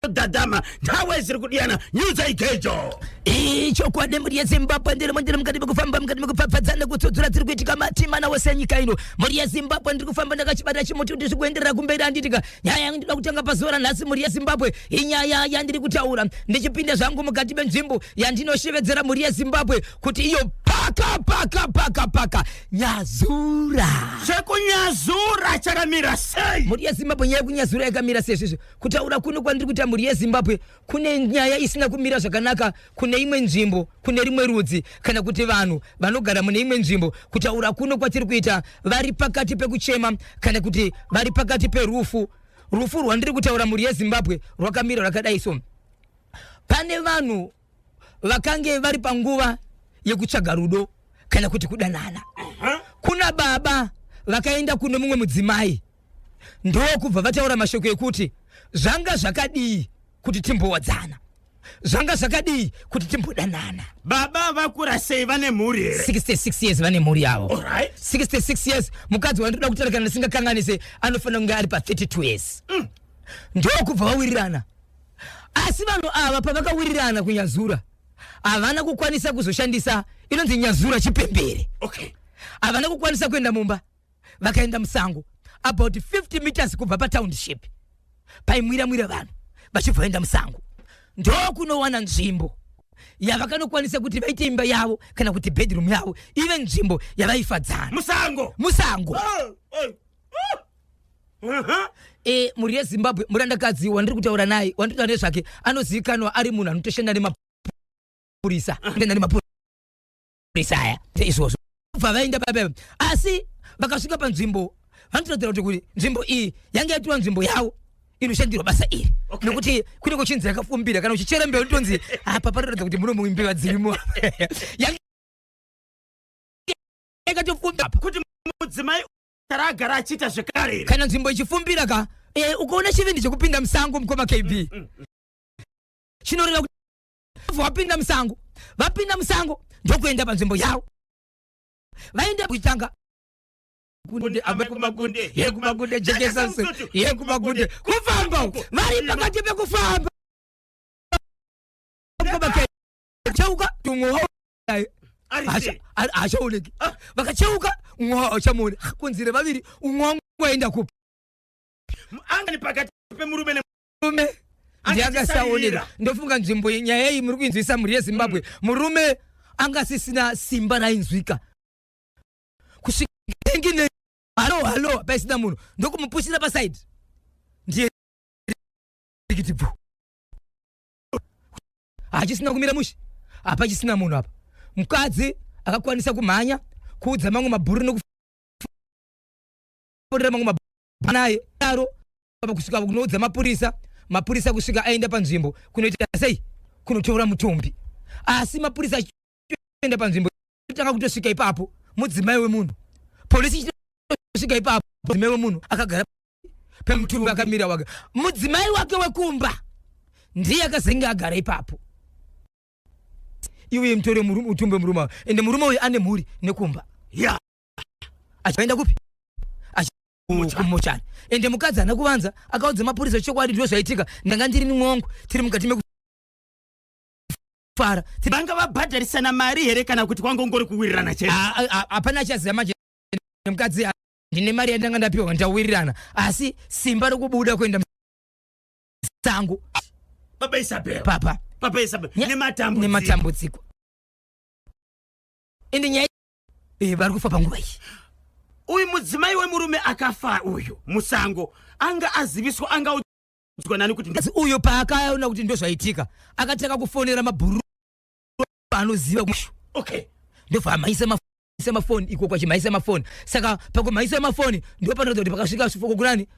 dadama ntawezira kudiana nyuza ikejo icho kwa muri ya Zimbabwe ndiri mukati mukufamba mukati mukupapadzana kutsudzura tiri kuitika matima na wesenyika ino muri ya Zimbabwe ndiri kufamba ndakachibata chimuti kuti zvikuenderera kumberi anditika nyaya ndinoda kutenga pazora nhasi muri ya Zimbabwe inyaya yandiri kutaura ndichipinda zvangu mukati menzvimbo yandinoshevedzera muri ya Zimbabwe kuti iyo paka nyazura sekunyazura chakamira sei muri ya Zimbabwe nyaya kunyazura yakamira sei kutaura kuno kwandiri kuita muri ya Zimbabwe kune nyaya isina kumira zvakanaka kune imwe nzvimbo kune rimwe rudzi kana kuti vanhu vanogara mune imwe nzvimbo kutaura kuno kwatiri kuita vari pakati pekuchema kana kuti vari pakati perufu rwandiri kutaura muri ya Zimbabwe rwakamira rakadai so pane vanhu vakange vari panguva yekutsvaga rudo kana kuti kudanana kuna baba vakaenda kuno mumwe mudzimai ndokubva vataura mashoko ekuti zvanga zvakadii kuti timbowadzana zvanga zvakadii kuti timbodanana baba vakura sei vane mhuri 66 years vane mhuri yavo alright 66 years mukadzi wandoda kutarakana singakanganise anofanira kunge ari pa 32 years ndokubva vawirirana asi vanhu ava pavakawirirana kunyazura havana kukwanisa kuzoshandisa inonzi nyazura chipembere okay havana kukwanisa kuenda mumba vakaenda musango about 50 meters kubva patownship paimwira vanhu vachibvaenda musango ndokunowana nzvimbo yavakanokwanisa kuti vaite imba yavo kana kuti bedroom yavo ive nzvimbo yavaifadzana musango muri yeZimbabwe murandakadzi wandiri kutaura naye wandiri kutaura nezvake anozivikanwa ari munhu anotoshanda nemapurisa aya izvozvo bva vaenda papepa asi vakasvika panzvimbo vanotoratidza kuti nzvimbo iyi yange yatiwa nzvimbo yavo inoshandirwa basa iri nekuti kune kuchinzi yakafumbira kana uchichera mbeu tonzi apa paroratidza kuti muno muimbi dzirimo yakatofumbira kuti mudzimai taragara achita zvekare kana nzvimbo ichifumbira ka ukaona chivindi chekupinda musango mukoma KB chinoreva kuti vapinda musango ndokuenda panzvimbo yavo vaenda kuchitanga kumagunde jekesansi kumagunde kufamba vari pakati pekufamba cheuka achaoneki vakacheuka umwe achamoni kunzire vaviri umwe waenda kupi angani pakati pemurume nemurume ndiyakasaoneka ndofunga nzvimbo nyaya iyi muri kuinzwisa muri yeZimbabwe murume angasisina simba rainzwika kusvika engine halo paisina munhu ndokumupushira pasaidi ndiye ikitipo hachisina kumira mushi hapachisina munhu apa mukadzi akakwanisa kumhanya kuudza mamwe mabhuru nokufurira mamwe mabhuru naye aro kusvika kunoudza mapurisa kusvika aenda panzvimbo kunoita sei kunotora mutumbi asi mapurisa achienda panzvimbo tanga kutosvika ipapo mudzimai wemunhu polisi kusvika ipapo mudzimai wemunhu akagara pemutumbi akamira wake mudzimai wake wekumba ndiye akazenga agara ipapo iwe mutore mutumbi murume ende murume uyu ane mhuri nekumba achaenda kupi kumuchani ende mukadzi ana kuvanza akaudza mapurisa chokwadi ndizvo zvaitika ndanga ndiri nimwongo tiri mukati mekufara vanga vabhadharisana mari here kana kuti kwanga ungori kuwirirana chete hapana achaziva manje mukadzi ndine mari yandanga ndapiwa ndawirirana asi simba rokubuda kuenda musango baba Isabel papa nematambudziko ende nyaya vari kufa panguva iyi uyu mudzimai wemurume akafa uyu musango anga aziviswa anga udzwa nani kuti uyu paakaona kuti ndo zvaitika akataka kufonera mabhuru anoziva okay ndobva amaisa mafoni iko kwachimaisa mafoni saka pakumaisa mafoni ndo panoita kuti pakasvika shifoko kunani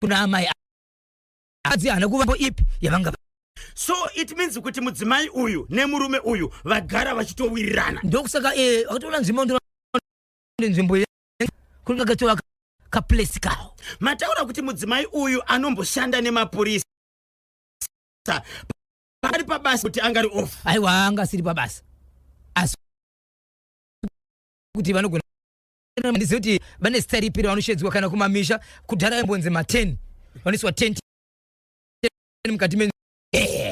kuna amai adzi hana kuvapo ipi yavanga so it means kuti mudzimai uyu nemurume uyu vagara vachitowirirana ndokusaka akatoona nzvimbo kunakatora kaplesi kawo mataura kuti mudzimai uyu anomboshanda nemapurisa pari pabasa kuti angari off aiwa anga asiri pabasa asi kuti vanogona ndizive kuti vane sitaripiri vanoshedzwa kana kumamisha kudhara yambonze ma10 vaniswa 10 mukati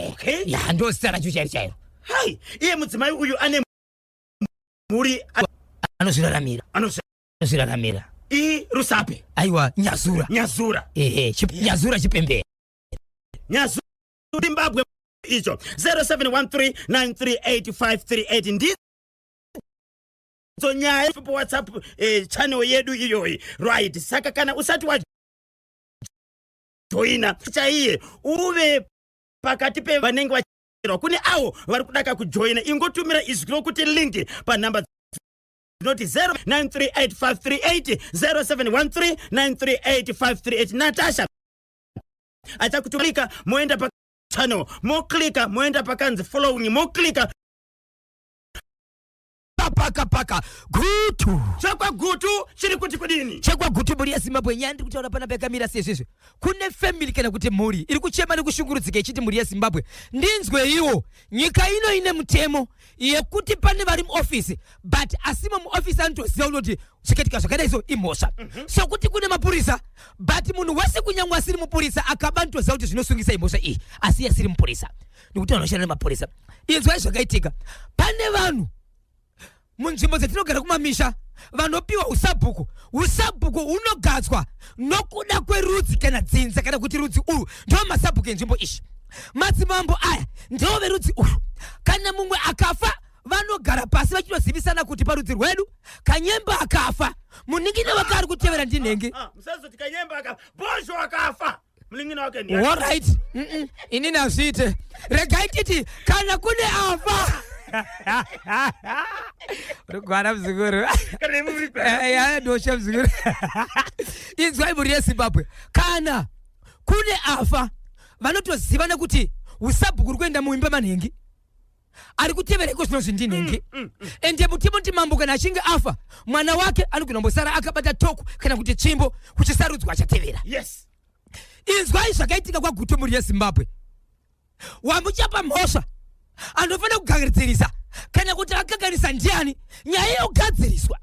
okay ya ndo sara chuchairo hai iye mudzimai uyu ane muri anosiraramira rusape aiwa nyazura nyazura chipembe nyazura Zimbabwe icho 0713938538 ndizo nyaya pa WhatsApp channel yedu iyoyi right saka kana usati wa joina chaiye uve pakati pe vanenge vachirwa kune avo vari kudaka kujoina ingotumira izwi rokuti link pa number noti 09385380 0713938538 Natasha achakutumika moenda pa channel moklika moenda pakanzi following moklika paka gutu chakwa gutu chiri kuti kudini chakwa gutu muri yaZimbabwe nyandi kutaura pana pekamira sezvezvo kune family kana kuti mhuri iri kuchema nekushungurudzika ichiti muri yaZimbabwe ndinzwe iwo nyika ino ine mutemo yekuti pane vari muofisi but asimo muofisi anotoziva kuti zvikatika zvakadaiso imhosva so kuti kune mapurisa but munhu wese kunyangwa asiri mupurisa akaba anotoziva kuti zvinosungisa imhosva iyi asi asiri mupurisa nekuti vanoshanda nemapurisa inzwai zvakaitika pane vanhu munzvimbo dzatinogara kumamisha vanopiwa usabhuku unogadzwa nokuda kwerudzi kana dzinza kana kuti rudzi urwu ndo masabhuku enzvimbo izvi madzimambo aya ndo verudzi urwu kana mumwe akafa vanogara pasi vachinozivisana kuti parudzi rwedu kanyemba akafa muningine wake ari kutevera ndinhenge musazoti kanyemba akafa bozho akafa mulingine wake ndi alright inini hazviite regai titi kana kune afa rugwana mzukuru ya dosha mzukuru inzwai muri yeZimbabwe kana kune afa vanotozivana kuti usabhuku kuenda muimba manhengi ari kutevereko zvinozvi ndinhengi ende muti mambo kana achinge afa mwana wake anogona kumbosara akabata toko kana kuti tsvimbo kuchisarudzwa achatevera yes inzwai zvakaitika kwagutu muri yeZimbabwe wamuchapa mhosva anofanira kugadzirisa kana kuti akagarisa ndiani nyaya yogadziriswa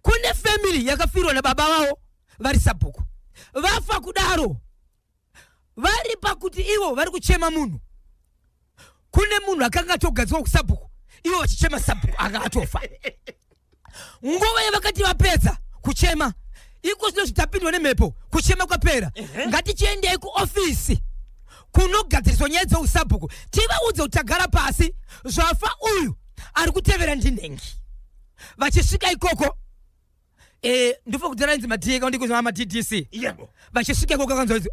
kune family yakafirwa nababa vavo vari sabhuku vafa kudaro vari pakuti ivo vari kuchema munhu kune munhu akanga atogadzirwa kusabhuku ivo vachichema sabhuku anga atofa nguva yavakati vapedza kuchema iko zvino zvitapindwa nemhepo kuchema kwapera ngatichiendei kuofisi kunogadziriswa nyaya dzeusabhuku tivaudze kuti tagara pasi zvafa uyu ari kutevera ndinhengi vachisvika ikoko ndifo kuti rainzi madhieka ndikuzva maTTC yebo vachisvika ikoko kanzwa kuti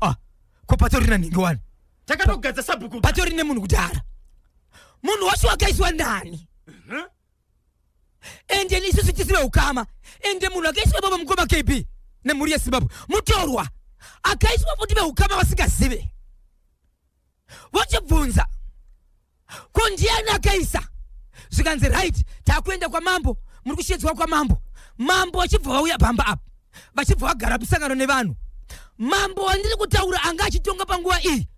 ko patori na nhengi wani takatogadza sabhuku patori nemunhu kudhara munhu wacho akaiswa ndani ende isusu tisive ukama ende munhu akaiswa baba mukoma KB nemhuri yeZimbabwe mutorwa akaiswa futi veukama vasingazive vochibvunza ko ndiani akaisa zvikanzi right takuenda kwamambo muri kushedzwa kwamambo mambo vachibva vauya bamba apa vachibva vagara musangano nevanhu mambo wandiri kutaura anga achitonga panguva iyi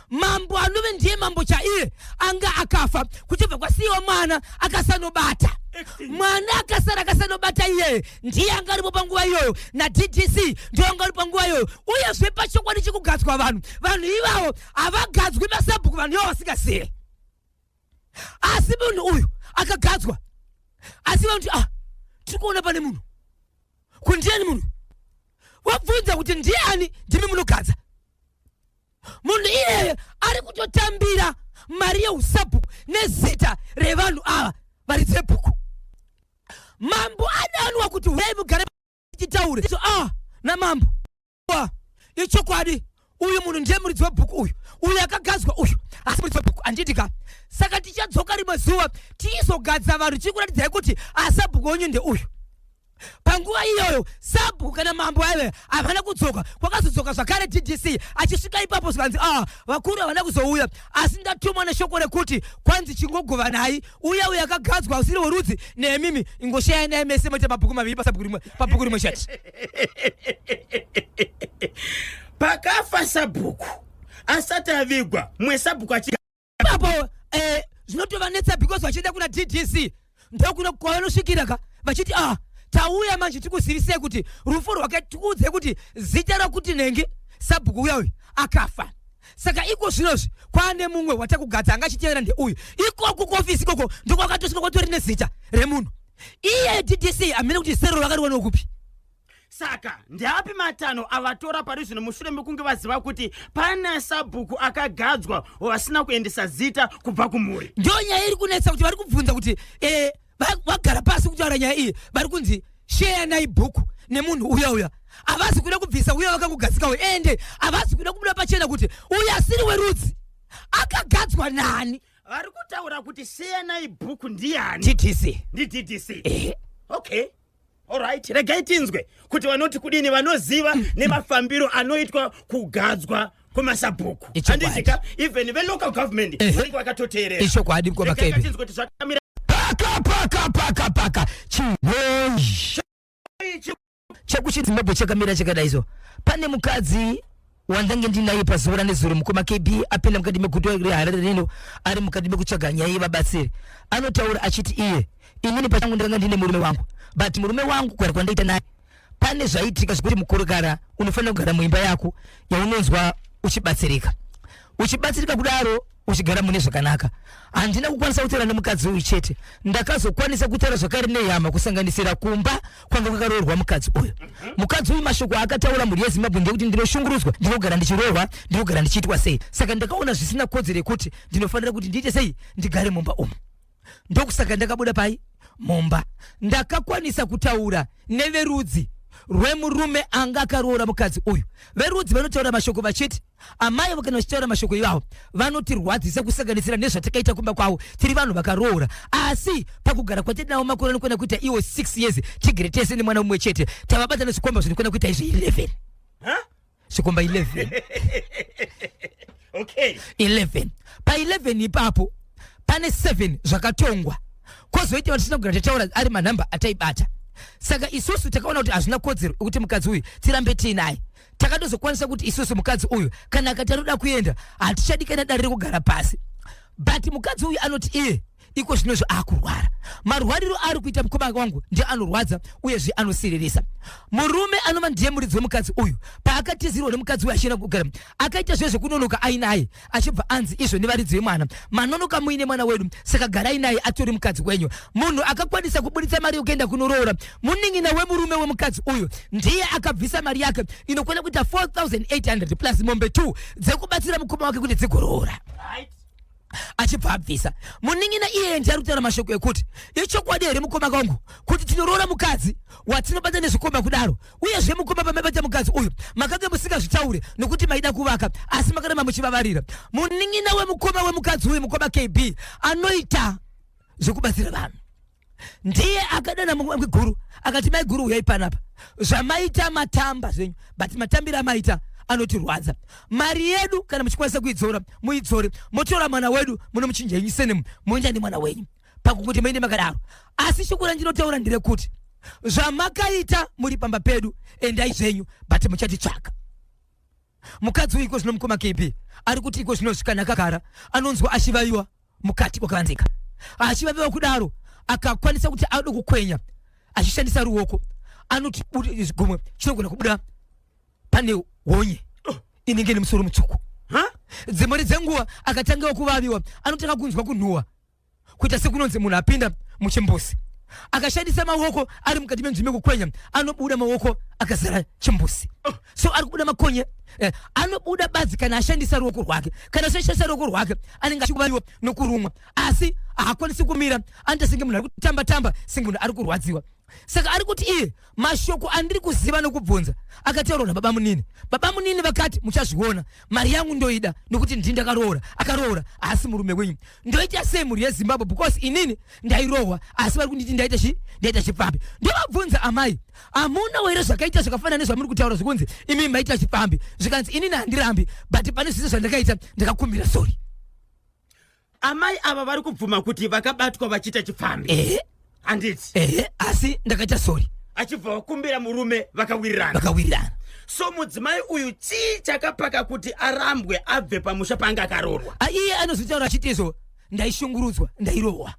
mambo anove ndiye mambo chaiye anga akafa kuchibva kwasiyiwa mwana akasanobata mwana akasanobata iyeye ndiye anga aripo panguva iyoyo naDDC ndiye anga ari panguva iyoyo uyezve pachokwadi chikugadzwa vanhu ivavo havagadzwi masabhuku vanhu ivo vasingazive asi munhu uyu akagadzwa asi vanhu kuti tiri kuona pane munhu kundiani munhu wabvunza kuti ndiani ndimi munogadza munhu iyeye ari kutotambira mari yeusabhuku nezita revanhu ava vari dzebhuku mambo adanwa kuti huyai mugare tichitaure namambo ichokwadi uyu munhu ndiye muridzi webhuku uyu akagadzwa uyu asi muridzi webhuku anditika saka tichadzoka rimwe zuva tizogadza vanhu tichikuratidzai kuti sabhuku wenyu ndeuyu panguva iyoyo sabhuku kana mambo aive havana kudzoka kwakazodzoka zvakare DDC achisvika ipapo zvikanzi vakuru havana kuzouya asi ndatumwa neshoko rekuti kwanzi chingogova nai uya uyu akagadzwa usiri werudzi nemimi ingoshayai naye mese moita mabhuku maviri pabhuku rimwe chete pakafa sabhuku asati avigwa mwe sabhuku ipapo zvinotovanetsa because vachienda kuna DDC ndokuna kwavanosvikira vachiti tauya manje tikuzivisei kuti rufu rwake tikuudze kuti zita rakuti nhengi sabhuku uya uyu akafa saka iko zvinozvi kwane mumwe watakugadza angachiteera ndeuyu ikoko kuofisi ikoko ndokwakatosvika kwatori nezita remunhu iye DDC amene kuti zero rakariwana kupi. Saka ndiapi matano avatora pari zvino mushure mekunge vaziva kuti pane sabhuku akagadzwa wasina kuendesa zita kubva kumuri. Ndio nyaya iri kunetsa kuti vari kubvunza kuti vagara pasi kutaura nyaya iyi vari kunzi share nai bhuku nemunhu uya avazi kuda kubvisa uya vakangogadzikawo ende avazi kuda kubuda pachena kuti uya asiri werudzi akagadzwa nani. Vari kutaura kuti share nai bhuku ndiani? DDC. Ndi DDC. Okay. Alright, regai tinzwe kuti vanoti kudini vanoziva nemafambiro anoitwa kugadzwa kwemasabhuku. Andizika even velocal government vanenge vakatoteerera. Isho kwadi mkoma kebi. Tinzwe kuti zvakamira paka chinoyi chekuchidzimbabwe chakamira chakadai izo. Pane mukadzi wandange ndinaye pazuva nezuro mukoma KB apinda mukati meguto reHarare rino ari mukati mekutsvaga nyaya yevabatsiri. Anotaura achiti iye inini pachangu ndanga ndine murume wangu but murume wangu kwari kwandaita naye pane zvaitika zvekuti mukorokara unofanira kugara muimba yako yaunonzwa uchibatsirika kudaro uchigara mune zvakanaka. Handina kukwanisa kutaura nemukadzi uyu chete, ndakazokwanisa kutaura zvakare nehama kusanganisira kumba kwanga kwakaroorwa mukadzi uyu. Mukadzi uyu mashoko akataura mhuri yeZimbabwe ndekuti ndinoshungurudzwa, ndinogara ndichiroorwa, ndinogara ndichiitwa sei. Saka ndakaona zvisina kodzero yekuti ndinofanira kuti ndiite sei, ndigare mumba umu. Ndokusaka ndakabuda pai mumba ndakakwanisa kutaura neverudzi rwemurume anga akaroora mukadzi uyu. Verudzi vanotaura mashoko vachiti amai vakana vachitaura mashoko ivavo vanotirwadzisa kusanganisira nezvatakaita kumba kwavo tiri vanhu vakaroora. Asi pakugara kwatinawo makore anokwana kuita iwo 6 years tigere tese nemwana mumwe chete tavabata nezvikomba zvinokwana kuita izvi 11. Zvikomba 11. Okay. 11. Pa 11 ipapo pane 7 zvakatongwa. Kozoita vatisina kugara tataura ari manhamba ataibata. Saka isusu takaona kuti hazvina kodzero kuti mukadzi uyu tirambe tiinaye. Takatozokwanisa kuti isusu mukadzi uyu kana akati anoda kuenda hatichadi kana dare rekugara pasi. But mukadzi uyu anoti iye iko zvinozvo akurwara. Marwariro ari kuita mukoma wangu ndiye anorwadza uyezve anosiririsa. Murume anova ndiye muridzi wemukadzi uyu paakatizirwa nemukadzi uyu achina kugara akaita zvezvo kunonoka ainaye achibva anzi izvo nevaridzi vemwana manonoka muine mwana wedu saka garai naye atori mukadzi wenyu. Munhu akakwanisa kubuditsa mari yokuenda kunoroora muning'ina wemurume wemukadzi uyu ndiye akabvisa mari yake inokwana kuita 4,800 plus mombe 2 dzekubatsira mukoma wake kuti dzigoroora. Achibva abvisa muning'ina iye ndiye ari kutaura mashoko ekuti ichokwadi here mukoma wangu kuti tinoroora mukadzi watinobata nezvikomba kudaro uyezve mukoma pamabata mukadzi uyu makange musingazvitaure nokuti maida kuvaka asi makaramba muchivavarira. Muning'ina wemukoma wemukadzi uyu mukoma KB anoita zvekubatsira vanhu ndiye akadana mumwe guru akati mai guru uyai panapa zvamaita matamba zvenyu but matambiro amaita anotirwadza. Mari yedu kana muchikwanisa kuidzora muidzore motora mwana wedu munomuchinjenyisene muenda nemwana wenyu pakuti muende makadaro. Asi shukura ndinotaura ndirekuti zvamakaita muri pamba pedu endai zvenyu but muchatitsvaka. Mukadzi uyu iko zvino mukoma KB ari kuti iko zvino zvikana kakara anonzwa achivaviwa mukati kwakavanzika. Achivaviwa kudaro akakwanisa kuti ado kukwenya achishandisa ruoko anoti gumwe chinogona kubuda pane honye inenge nemusoro mutsvuku. Dzimwe dzenguva akatangawo kuvaviwa anotanga kunzwa kunhuhwa kuita sekunonzi munhu apinda muchimbuzi akashandisa maoko ari mukati menzvimbo yekukwenya anobuda maoko akazara chimbuzi. So ari kubuda makonye anobuda badzi kana ashandisa ruoko rwake kana ashandisa ruoko rwake anenge achikuvaviwa nokurumwa asi haakwanisi kumira anoita senge munhu ari kutamba senge munhu ari kurwadziwa. Saka ari kuti iye mashoko andiri kuziva nokubvunza akataurwa nababa munini vakati muchazviona mari yangu ndoida nokuti ndindakaroora akaroora asi murume wenyu ndoita sei mhuri yeZimbabwe because inini ndairohwa asi vari kunditi ndaita chipfambi. Ndovabvunza amai hamuna here zvakaita zvakafanana nezvamuri kutaura zvokunzi imi maita chipfambi zvikanzi inini handirambi but pane zvise zvandakaita ndakakumbira sorry. Amai ava vari kubvuma kuti vakabatwa vachiita chipfambi. Handiti. Asi ndakaita sorry. Achibva kumbira murume vakawirirana. So mudzimai uyu chii chakapaka kuti arambwe abve pamusha panga akaroorwa? Iye anozotaura achitizo ndaishungurudzwa ndairohwa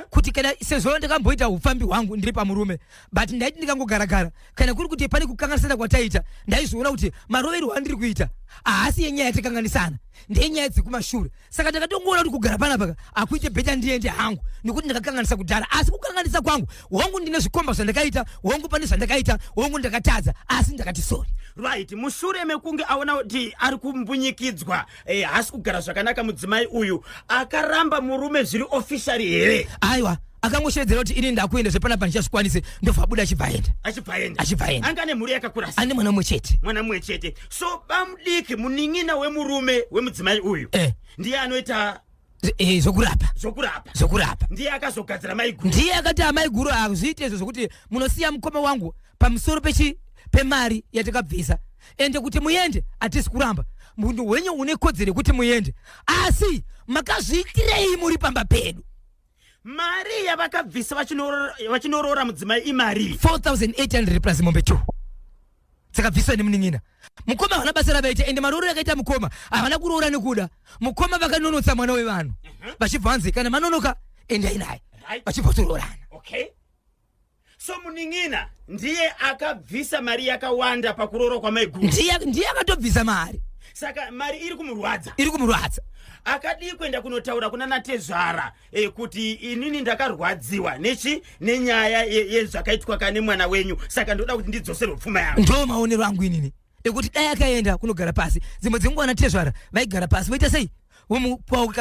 kuti kana sezvo ndakamboita ufambi hwangu ndiri pamurume but ndaiti ndikangogaragara kana kuri kuti pane kukanganisana kwataita ndaizoona kuti marovero andiri kuita haasi yenyaya yatakanganisana ndenyaya dzekumashure saka takatongoona kuti kugara panapa akuite bheta ndiende hangu nekuti ndakakanganisa kudhara asi kukanganisa kwangu hongu ndine zvikomba zvandakaita hongu pane zvandakaita hongu ndakatadza asi ndakati sorry. Right, mushure mekunge aona kuti ari kumbunyikidzwa hasi kugara zvakanaka mudzimai uyu akaramba murume zviri officially here. Aiwa akangoshedzera kuti ini ndakuenda zvepanapa ndichazvikwanise ndobva abuda achibvaenda anga ane mhuri yakakura sei? ane mwana mumwe chete. So bamudiki munin'ina wemurume wemudzimai uyu ndiye anoita zokurapa ndiye akazogadzira maiguru. Ndiye akati amaiguru azviite izvo zvokuti munosiya mukoma wangu pamusoro pemari yatakabvisa ende kuti muende hatisi kuramba munhu wenyu une kodzero kuti muende asi makazviitirei muri pamba pedu. Mari yavakabvisa vachinorora mudzimai imari 4,800 plus mombe 2 dzakabviswa nemunin'ina. Mukoma havana basa ravaita ende maroro yakaita mukoma havana kuroora nekuda mukoma vakanonotsa mwana wevanhu vachibva vanzi kana manonoka endai naye vachibva kutororana. Okay, so munin'ina ndiye akabvisa mari yakawanda pakuroora kwamaiguru. Ndiye akatobvisa mari saka mari iri kumurwadza akadii kuenda kunotaura kuna natezvara kuti inini ndakarwadziwa nenyaya yezvakaitwa kane mwana wenyu saka ndoda kuti ndidzoserwe pfuma yangu. Ndo maonero angu inini ekuti dai akaenda kunogara pasi dzimwe dzenguva natezvara vaigara pasi voita sei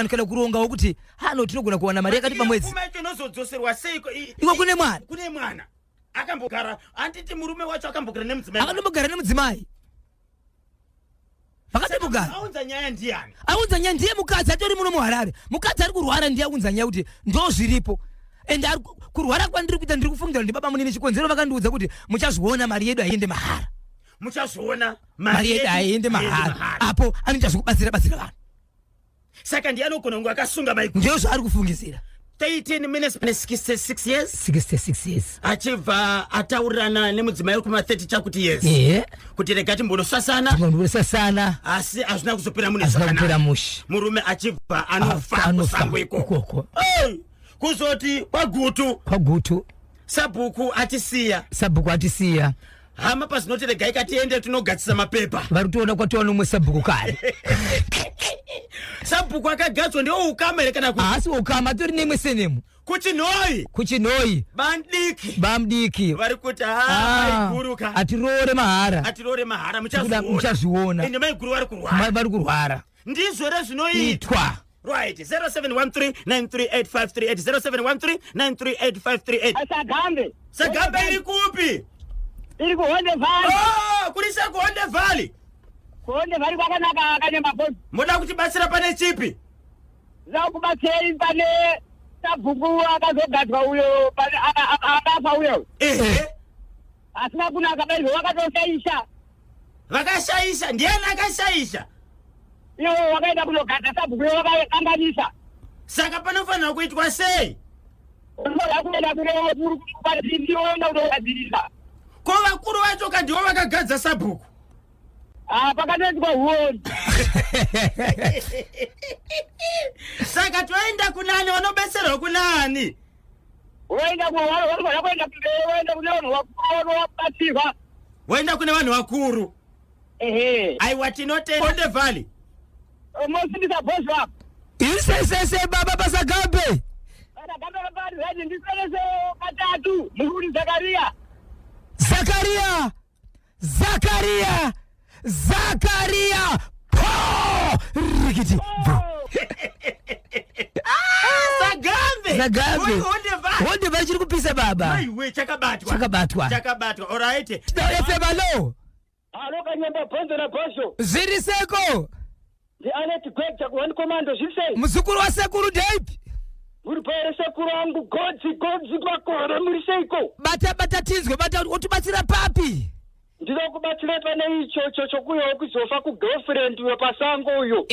kana kuronga wokuti hano tinogona kuwana mari yakati pamwedzi. Pfuma yacho inozodzoserwa sei? Iko kune mwana akambogara anditi murume wacho akambogara nemudzimai aunza nyaya ndiani? Aunza nyaya ndiye mukadzi atori muno muHarare. Mukadzi ari kurwara ndiye aunza nyaya kuti ndo zviripo ende kurwara kwandiri kuita ndiri kufungira ndi baba munini chikonzero vakandiudza kuti muchazviona mari yedu aiende mahara. Muchazviona mari yedu aiende mahara apo anoita zvekubatsira vanhu saka ndiye anogona kunge akasunga maiguru. ndiyo zvaari kufungisira. 13 minutes pane 66 years 66 years achibva ataurirana nemudzimai uri kuma 30 chakuti yes kuti regati mbonosasana asi hazvina kuzopera mune zvakanaka murume achibva anofa kusango ikoko kuzoti kwagutu sabhuku atisiya hama pazinoti regai katiende tinogadzisa mapepa vari kutoona kwatiwana umwe sabhuku kare sabhuku akagadzwa ndiwo ukama here kana asi ukama tori nemwe senemu kuchinoi bamdiki vari kuti maiguruka atiroore mahara muchazviona ende maiguru vari kurwara ndizvo rezvinoitwa. Right, 0713-938-538 0713-938-538. Sagambe iri kupi? Iri kuHonde Valley. Kulisa kuHonde Valley. KuHonde Valley kwakanaka kanyamba bosi. Moda kutibatsira pane chipi? Zakubatsira pane sabhuku akazogadzwa uyo pane akafa uyo. Asina kunaka baizvo vakatoshaisha. Vakashaisha? Ndiani akashaisha? Iyo wakaenda kunogadza sabhuku iyo vakakanganisa. Saka panofanira kuitwa sei? Unoda kuenda kune ndiyoenda kunogadzirisa. Ko vakuru vacho kandiwo vakagadza sabhuku? Pakanoitwa huoni. Saka toenda kunani? Vanobetserwa kunani? Woenda kune vanhu vakuru. Aiwa tinotenda Honde Valley. Mosindisa boss wap. Isese baba Basagambe. Basagambe baba ready ndiselese katatu muri Zakaria. Rikiti. Sagambe. Honde Valley chiri kupisa baba. Aiwe chakabatwa. All right. Efebalo. Alo kanyamba bonzo na bosho. Ziriseko. Ndi Anet Gwegja kuHone Commando zvisei. Muzukuru wa Sekuru Dave. Muri pere sekuru wangu godzi kwakore muri seiko. Bata tinzwe utubatsira papi. Ndiro kubatsira pane icho chokuyo kuzofa ku girlfriend wepasango uyo.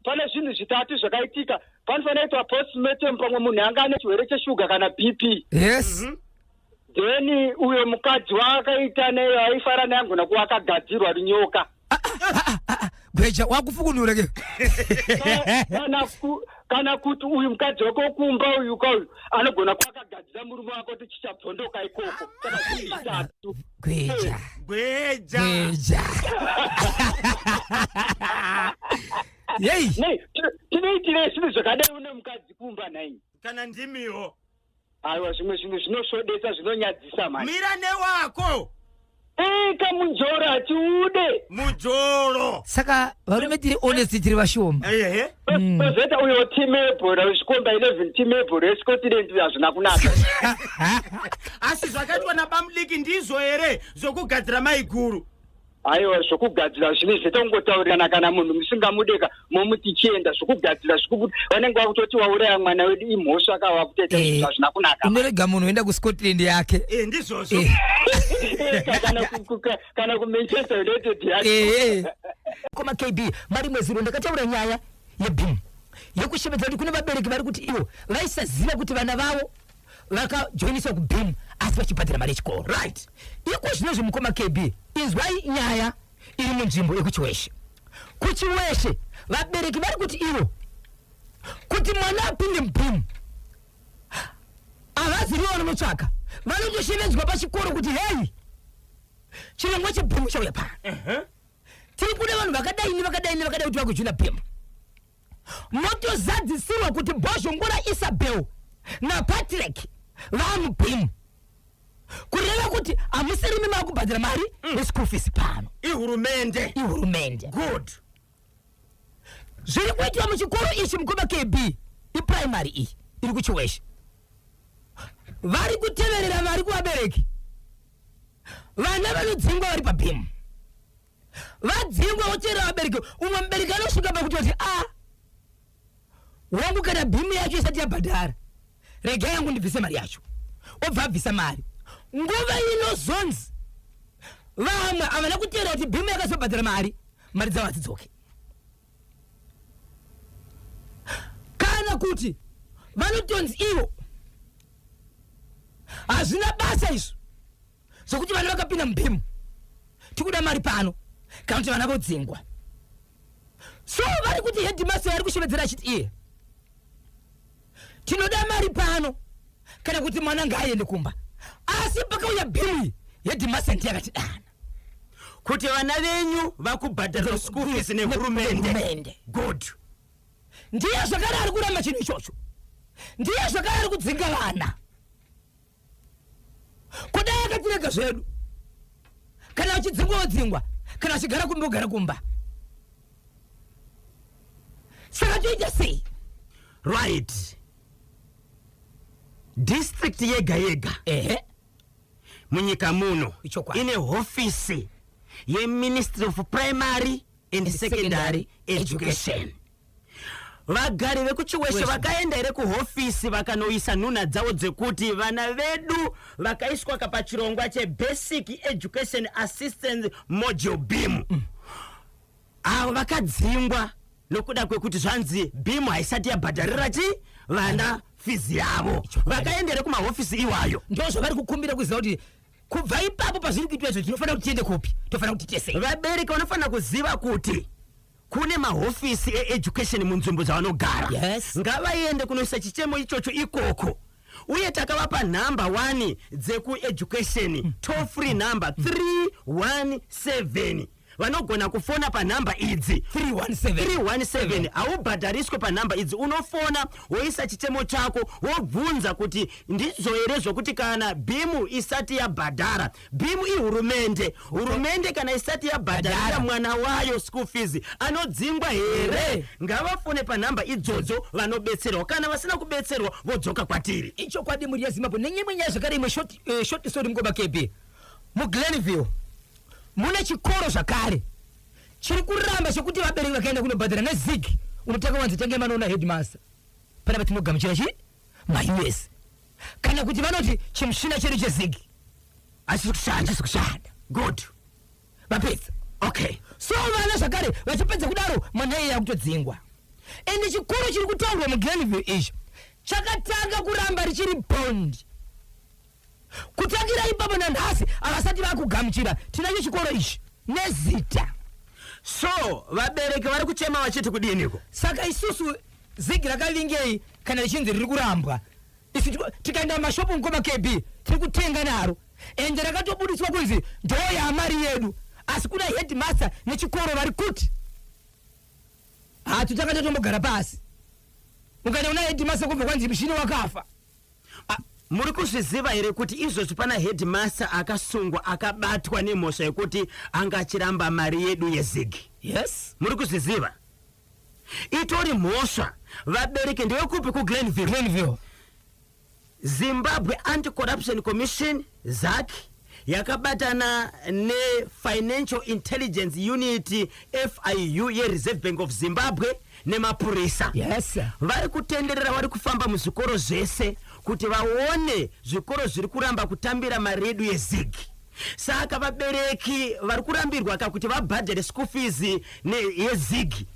Pane zvinhu zvitatu zvakaitika. Panofanira postmortem pamwe munhu anga ane chirwere cheshuga kana BP. Yes. Then uyo mukadzi wakaita neyo aifara neangona kuakagadzirwa rinyoka. Gweja wakufukunura ke. Kana kuti uyu mukadzi wako kumba uyu kauyu anogona kwakagadzira murume wako kuti chichapfondoka ikoko. Gweja. Yei. Nei, tinoitire zvinhu zvakadai une mukadzi kumba nai. Kana ndimiwo. Aiwa zvimwe zvinhu zvinoshodesa zvinonyadzisa mani. Mira newako. Kamujoro atiude. Mujoro. Saka varume tiri honest tiri vashoma. Pozeta uyo team ebhora usikomba 11 team ebhora eScotland yazvina kunaka. Asi zvakaitwa nabamuliki ndizo here zvokugadzira maiguru. Aiwa zvokugadzira zvinozoita kungotaurirana kana munhu musingamudeka momuti chienda zvokugadzira zvikuti vanenge vakutoti wauraya mwana wedu imhosva akawa kuteta zvazvina kunaka. Unorega munhu uenda kuScotland yake. Ndizvozvo. Kana kuManchester United yake. Koma KB mari mweziro ndakataura nyaya yeBIM. Yekushemedza kuti kune vabereki vari kuti ivo vaisaziva kuti vana vavo vakajoiniswa kuBIM asi vachibhadhira mari yechikoro. Right. Iko zvinozvo mukoma KB inzwai nyaya iri munzvimbo yekuchiweshe. Kuchiweshe vabereki vari kuti ivo kuti mwana apinde muBIM avazivi vanomutsvaka vanotoshevedzwa pachikoro kuti hei chirongwa cheBIM chauya pano. Tiri kuda vanhu vakadai kuti vakujoina BIM. Motozadzisirwa kuti Bozhongora Isabel naPatrick vamuBIM. Kureva kuti amusirimi makubhadhira mari yeschool fees pano. Ihurumende. Good. Zviri kuitwa muchikoro ichi mukoma KB iprimary iyi iri kuchiweshe. Vari kuteverera mari kuvabereki. Vana vanodzingwa vari paBIM. Vadzingwa voteerera vabereki. Umwe mubereki anosvika pakuti vati wangu kana BIM yacho isati yabhadhara rega yangu ndibvise mari yacho. Obva abvisa mari. Nguva inozonzi vamwe havana kuteerera kuti BIM yakazobhadhara mari dzavo hadzidzoke. Kana kuti vanotonzi ivo hazvina basa izvo zvokuti vana vakapinda muBIM tikuda mari pano kana kuti vana vodzingwa. So vari kuti headmaster ari kushevedzera achiti iye tinoda mari pano kana kuti mwana ngaaende kumba. Asi pakauya BIM headmaster ndiye akati dana kuti vana venyu vakubhadhara school fees nehurumende. Good. Ndiye zvakare ari kuramba chinhu ichocho. Ndiye zvakare ari kudzinga vana. Kudai akatirega zvedu kana vachidzingwa vodzingwa kana vachigara kumba vogara kumba. Saka toita sei? Right. District yega munyika muno ine hofisi yeMinistry of Primary and Secondary Education. Vagari vekuchiweshe vakaenda here kuhofisi vakanoisa nhuna dzavo dzekuti vana vedu vakaiswa kapachirongwa cheBasic Education Assistance Module BIM. Avo vakadzingwa nokuda kwekuti zvanzi BIM haisati yabhadharira vana fizi yavo. Vakaendere kumahofisi iwayo. Ndozvo vari kukumbira kuziva kuti kubva ipapo pazviri kuitwa izvo tinofanira kuti tiende kupi, tofanira kuti tiite sei. Vabereki vanofanira kuziva kuti kune mahofisi eeducation munzvimbo dzavanogara. Yes. Ngavaende kunoisa chichemo ichocho ikoko. Uye takavapa number 1 dzekueducation, toll free number 317. Vanogona kufona pa number idzi 317 aubhadhariswe pa number idzi. Unofona woisa chichemo chako wobvunza kuti ndizo here zvokuti kana BIM isati yabhadhara. BIM ihurumende kana isati yabhadharira mwana wayo school fees anodzingwa here. Ngavafone pa number idzodzo vanobetserwa. Kana vasina kubetserwa vodzoka kwatiri. Icho kwadi muri yaZimbabwe nenyimwe nyaya zvakare imwe short story mkoba KB mu Glenville mune chikoro zvakare chiri kuramba chekuti vabereki vakaenda kunobhadhara neZig unotaka wanzi tange manoona headmaster pana patinogamuchira chi maUS kana kuti vanoti chimushina chedu cheZig asikushanda. Good. Vapedza. Okay. So vana zvakare vachipedza kudaro mwana iye yakutodzingwa. Ende chikoro chiri kutaurwa mu Glenville icho chakatanga kuramba richiri bond. Kutangira ipapo nanhasi avasati vakugamuchira tinacho chikoro ichi nezita. so vabereki vari kuchema vachiti kudiniko. Saka isusu zigi rakavingei kana richinzi riri kurambwa. Isu tikaenda mashopu ngoma KB tiri kutenga naro. Ende rakatobudiswa kunzi ndoo ya mari yedu. Asi kuna headmaster nechikoro vari kuti. Tutakata tombogara pasi. Ukaenda una headmaster kubva kwanzi mushini wakafa. Muri kuzviziva here kuti izvozvi pana headmaster akasungwa akabatwa nemhosva yekuti angachiramba mari yedu yezigi. Yes. Muri kuzviziva. Itori mhosva vabereki ndevekupi kuGlenville. Zimbabwe Anti-Corruption Commission ZAC yakabatana neFinancial Intelligence Unit FIU yeReserve Bank of Zimbabwe nemapurisa. Yes. Vari kutenderera vari kufamba muzvikoro zvese kuti vaone zvikoro zviri kuramba kutambira mari yedu yezigi. Saka vabereki vari kurambirwa kuti vabhadhare school fees yezigi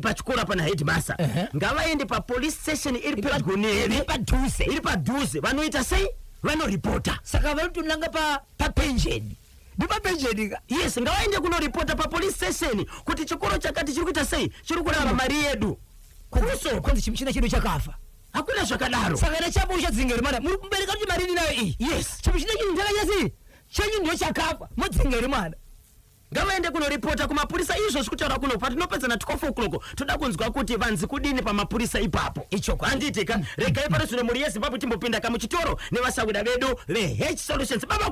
pachikora pana headmaster. Ngavaende papolice station iri pedyo neve iri padhuze vanoita sei vanoripota. Saka vanotonanga papension. Ndipapension ka. Yes, ngavaende kunoripota papolice station kuti chikoro chakati chiri kuita sei chiri kuramba mari yedu. Kuso kwanzi chimuchina chedu chakafa. Hakuna zvakadaro. Saka nechapo uchadzingere mana muri kubereka kuti mari nayo iyi. Yes. Chimuchina chedu chakanyasi chenyu ndiyo chakafa mudzingere mana. Ngavaende kunoripota kumapurisa izvo zvikutaura kuno patinopedzana 12 o'clock toda kunzwa kuti vanzi kudini pamapurisa ipapo. Icho handitika regai pano zvino muri yeZimbabwe timbopinda kamuchitoro nevasawida vedu veH Solutions. Baba